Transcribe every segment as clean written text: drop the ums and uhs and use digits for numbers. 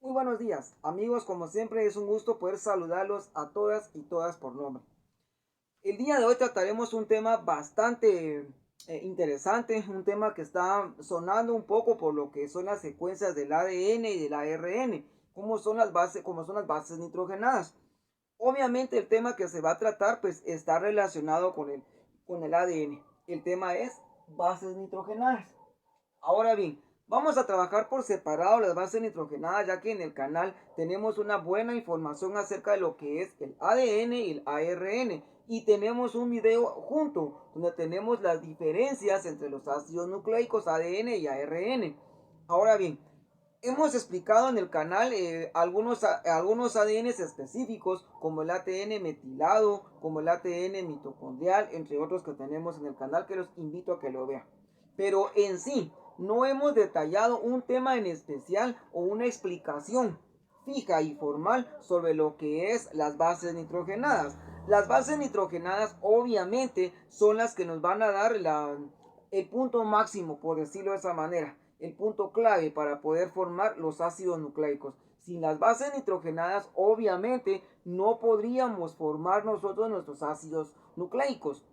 Muy buenos días, amigos, como siempre es un gusto poder saludarlos a todas y todas por nombre. El día de hoy trataremos un tema bastante interesante, un tema que está sonando un poco por lo que son las secuencias del ADN y del ARN, cómo son las bases nitrogenadas. Obviamente el tema que se va a tratar pues está relacionado con el ADN. El tema es bases nitrogenadas. Ahora bien, vamos a trabajar por separado las bases nitrogenadas, ya que en el canal tenemos una buena información acerca de lo que es el ADN y el ARN. Y tenemos un video junto donde tenemos las diferencias entre los ácidos nucleicos ADN y ARN. Ahora bien, hemos explicado en el canal algunos ADNs específicos, como el ATN metilado, como el ATN mitocondrial, entre otros que tenemos en el canal, que los invito a que lo vean. Pero en sí, no hemos detallado un tema en especial o una explicación fija y formal sobre lo que es las bases nitrogenadas. Las bases nitrogenadas obviamente son las que nos van a dar el punto máximo, por decirlo de esa manera, el punto clave para poder formar los ácidos nucleicos. Sin las bases nitrogenadas obviamente no podríamos formar nosotros nuestros ácidos nucleicos.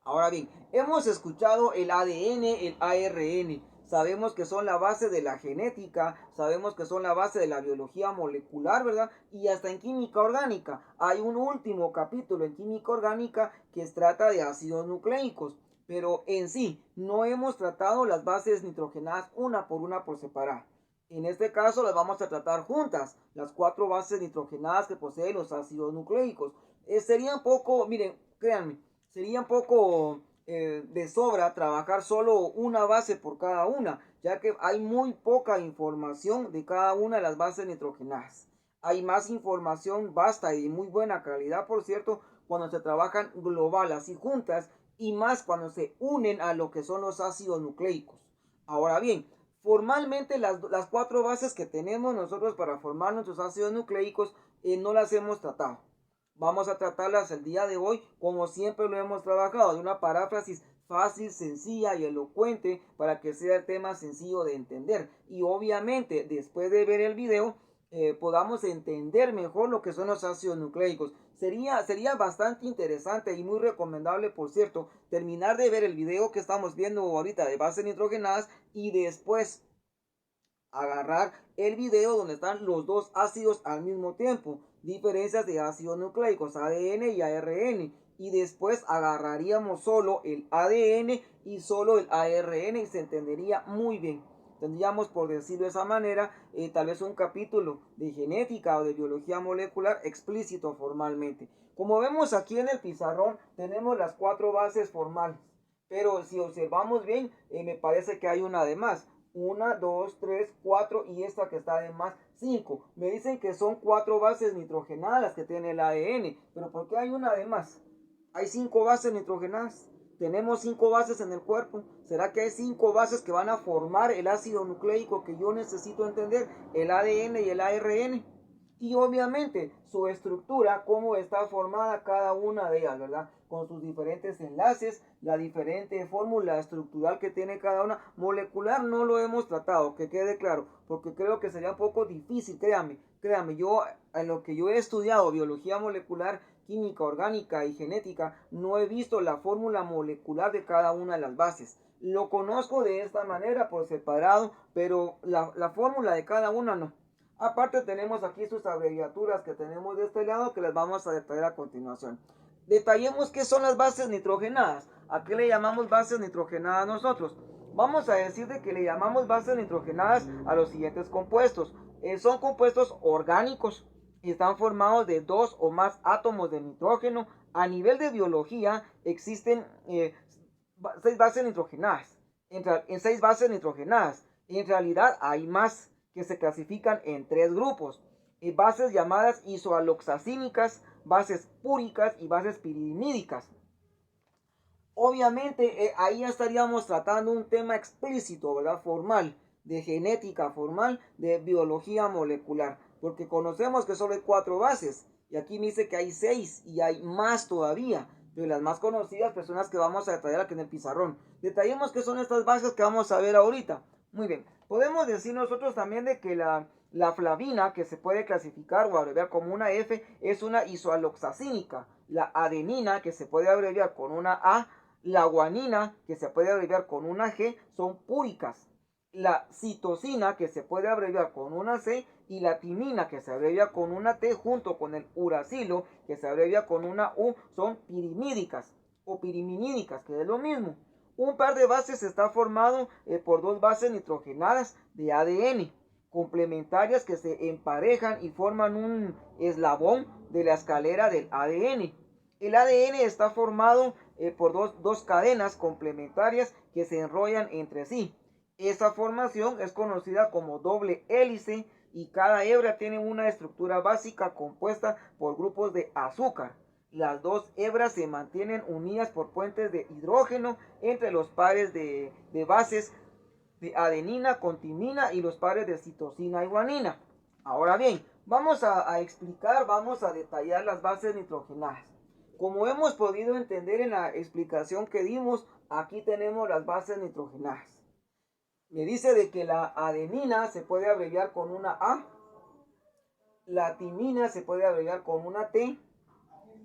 Ahora bien, hemos escuchado el ADN, el ARN, sabemos que son la base de la genética, sabemos que son la base de la biología molecular, ¿verdad? Y hasta en química orgánica. Hay un último capítulo en química orgánica que trata de ácidos nucleicos, pero en sí no hemos tratado las bases nitrogenadas una por separado. En este caso las vamos a tratar juntas, las cuatro bases nitrogenadas que poseen los ácidos nucleicos. Sería un poco, miren, créanme, sería un poco de sobra trabajar solo una base por cada una, ya que hay muy poca información de cada una de las bases nitrogenadas. Hay más información vasta y de muy buena calidad, por cierto, cuando se trabajan global así juntas y más cuando se unen a lo que son los ácidos nucleicos. Ahora bien, formalmente las cuatro bases que tenemos nosotros para formar nuestros ácidos nucleicos no las hemos tratado. Vamos a tratarlas el día de hoy como siempre lo hemos trabajado, de una paráfrasis fácil, sencilla y elocuente para que sea el tema sencillo de entender. Y obviamente después de ver el video podamos entender mejor lo que son los ácidos nucleicos. Sería bastante interesante y muy recomendable, por cierto, terminar de ver el video que estamos viendo ahorita de bases nitrogenadas y después agarrar el video donde están los dos ácidos al mismo tiempo, diferencias de ácidos nucleicos ADN y ARN, y después agarraríamos solo el ADN y solo el ARN y se entendería muy bien. Tendríamos, por decirlo de esa manera, tal vez un capítulo de genética o de biología molecular explícito formalmente. Como vemos aquí en el pizarrón, tenemos las cuatro bases formales, pero si observamos bien, me parece que hay una de más. Una, dos, tres, cuatro y esta que está de más, cinco. Me dicen que son cuatro bases nitrogenadas las que tiene el ADN, pero ¿por qué hay una de más? Hay cinco bases nitrogenadas. Tenemos cinco bases en el cuerpo. ¿Será que hay cinco bases que van a formar el ácido nucleico que yo necesito entender? El ADN y el ARN. Y obviamente su estructura, cómo está formada cada una de ellas, ¿verdad? Con sus diferentes enlaces, la diferente fórmula estructural que tiene cada una. Molecular no lo hemos tratado, que quede claro, porque creo que sería un poco difícil, créanme, yo en lo que yo he estudiado, biología molecular, química orgánica y genética, no he visto la fórmula molecular de cada una de las bases. Lo conozco de esta manera por separado, pero la fórmula de cada una no. Aparte tenemos aquí sus abreviaturas que tenemos de este lado que las vamos a detallar a continuación. Detallemos qué son las bases nitrogenadas. ¿A qué le llamamos bases nitrogenadas nosotros? Vamos a decir de que le llamamos bases nitrogenadas a los siguientes compuestos. Son compuestos orgánicos y están formados de dos o más átomos de nitrógeno. A nivel de biología existen seis bases nitrogenadas. En seis bases nitrogenadas. En realidad hay más que se clasifican en tres grupos. Bases llamadas isoaloxacínicas, bases púricas y bases pirimídicas. Obviamente ahí estaríamos tratando un tema explícito, ¿verdad? Formal, de genética formal, de biología molecular, porque conocemos que solo hay cuatro bases, y aquí me dice que hay seis, y hay más todavía, pero las más conocidas pues son las que vamos a detallar aquí en el pizarrón. Detallemos qué son estas bases que vamos a ver ahorita. Muy bien, podemos decir nosotros también de que La flavina, que se puede clasificar o abreviar como una F, es una isoaloxacínica. La adenina, que se puede abreviar con una A, la guanina, que se puede abreviar con una G, son púricas. La citosina, que se puede abreviar con una C, y la timina, que se abrevia con una T, junto con el uracilo, que se abrevia con una U, son pirimídicas o piriminídicas, que es lo mismo. Un par de bases está formado por dos bases nitrogenadas de ADN, complementarias que se emparejan y forman un eslabón de la escalera del ADN. El ADN está formado por dos cadenas complementarias que se enrollan entre sí. Esa formación es conocida como doble hélice y cada hebra tiene una estructura básica compuesta por grupos de azúcar. Las dos hebras se mantienen unidas por puentes de hidrógeno entre los pares de bases de adenina con timina y los pares de citosina y guanina. Ahora bien, vamos a explicar, vamos a detallar las bases nitrogenadas. Como hemos podido entender en la explicación que dimos, aquí tenemos las bases nitrogenadas. Me dice de que la adenina se puede abreviar con una A, la timina se puede abreviar con una T,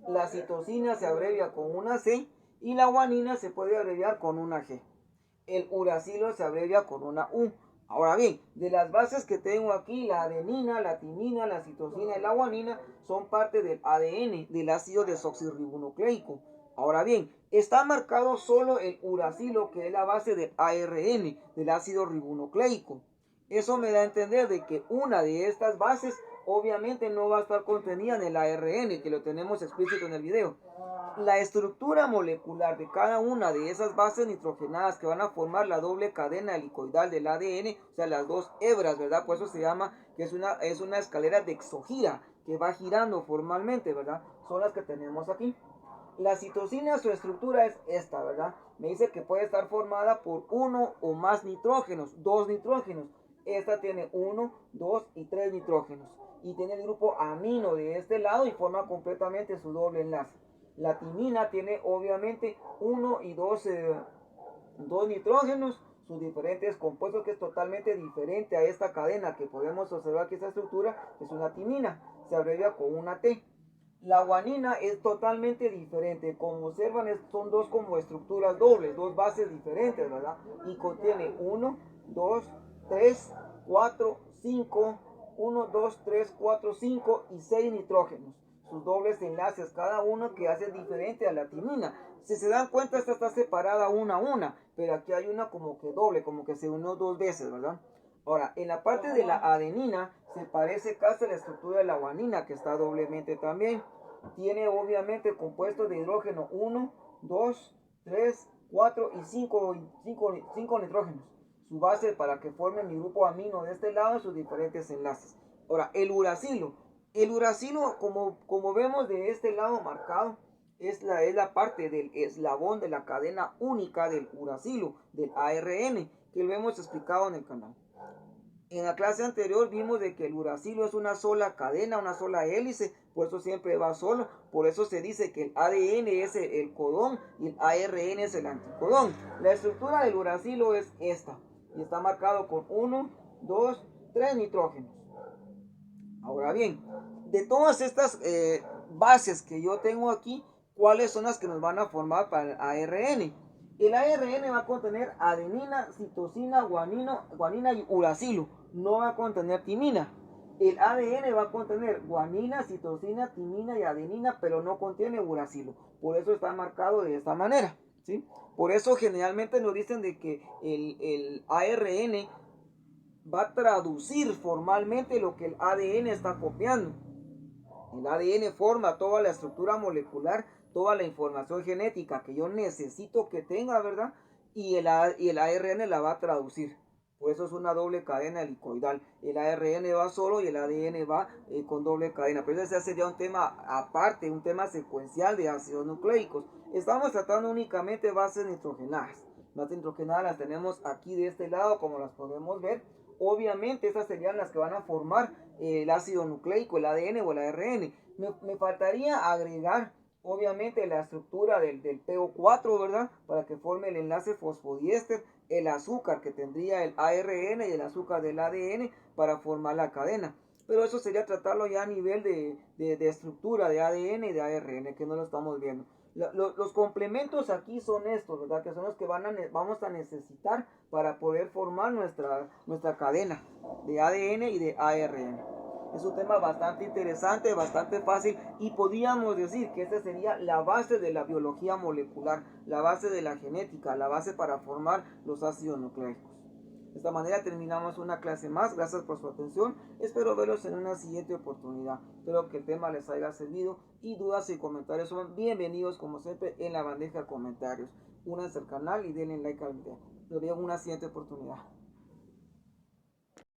la citosina se abrevia con una C y la guanina se puede abreviar con una G. El uracilo se abrevia con una U. Ahora bien, de las bases que tengo aquí, la adenina, la timina, la citosina y la guanina son parte del ADN, del ácido desoxirribonucleico. Ahora bien, está marcado solo el uracilo, que es la base del ARN, del ácido ribonucleico. Eso me da a entender de que una de estas bases obviamente no va a estar contenida en el ARN, que lo tenemos explícito en el video. La estructura molecular de cada una de esas bases nitrogenadas que van a formar la doble cadena helicoidal del ADN, o sea, las dos hebras, ¿verdad? Por eso se llama que es una escalera de exogira, que va girando formalmente, ¿verdad? Son las que tenemos aquí. La citosina, su estructura es esta, ¿verdad? Me dice que puede estar formada por uno o más nitrógenos, dos nitrógenos. Esta tiene 1, 2 y 3 nitrógenos. Y tiene el grupo amino de este lado y forma completamente su doble enlace. La timina tiene obviamente 1 y 2 nitrógenos, sus diferentes compuestos, que es totalmente diferente a esta cadena que podemos observar que esta estructura es una timina, se abrevia con una T. La guanina es totalmente diferente, como observan son dos como estructuras dobles, dos bases diferentes, ¿verdad? Y contiene 1, 2, 3, 4, 5, 1, 2, 3, 4, 5 y 6 nitrógenos. Sus dobles enlaces, cada uno que hace diferente a la timina. Si se dan cuenta, esta está separada una a una, pero aquí hay una como que doble, como que se unió dos veces, ¿verdad? Ahora, en la parte de la adenina se parece casi a la estructura de la guanina, que está doblemente también. Tiene obviamente compuestos de hidrógeno 1, 2, 3, 4 y 5 nitrógenos. Su base para que forme mi grupo amino de este lado, sus diferentes enlaces. Ahora, el uracilo. El uracilo, como vemos de este lado marcado, es la parte del eslabón de la cadena única del uracilo, del ARN, que lo hemos explicado en el canal. En la clase anterior vimos de que el uracilo es una sola cadena, una sola hélice, por eso siempre va solo. Por eso se dice que el ADN es el codón y el ARN es el anticodón. La estructura del uracilo es esta y está marcado con 1, 2, 3 nitrógenos. Ahora bien, de todas estas bases que yo tengo aquí, ¿cuáles son las que nos van a formar para el ARN? El ARN va a contener adenina, citosina, guanina y uracilo. No va a contener timina. El ADN va a contener guanina, citosina, timina y adenina, pero no contiene uracilo. Por eso está marcado de esta manera, ¿sí? Por eso generalmente nos dicen de que el ARN va a traducir formalmente lo que el ADN está copiando. El ADN forma toda la estructura molecular, toda la información genética que yo necesito que tenga, ¿verdad? Y el ARN la va a traducir. Por eso es una doble cadena helicoidal. El ARN va solo y el ADN va con doble cadena. Pero ese sería un tema aparte, un tema secuencial de ácidos nucleicos. Estamos tratando únicamente bases nitrogenadas. Las nitrogenadas las tenemos aquí de este lado, como las podemos ver. Obviamente esas serían las que van a formar el ácido nucleico, el ADN o el ARN. Me faltaría agregar obviamente la estructura del PO4, ¿verdad? Para que forme el enlace fosfodiéster, el azúcar que tendría el ARN y el azúcar del ADN para formar la cadena. Pero eso sería tratarlo ya a nivel de estructura de ADN y de ARN, que no lo estamos viendo. Los complementos aquí son estos, ¿verdad? Que son los que vamos a necesitar para poder formar nuestra cadena de ADN y de ARN. Es un tema bastante interesante, bastante fácil y podríamos decir que esta sería la base de la biología molecular, la base de la genética, la base para formar los ácidos nucleicos. De esta manera terminamos una clase más. Gracias por su atención. Espero verlos en una siguiente oportunidad. Espero que el tema les haya servido y dudas y comentarios son bienvenidos como siempre en la bandeja de comentarios. Únanse al canal y denle like al video. Nos vemos en una siguiente oportunidad.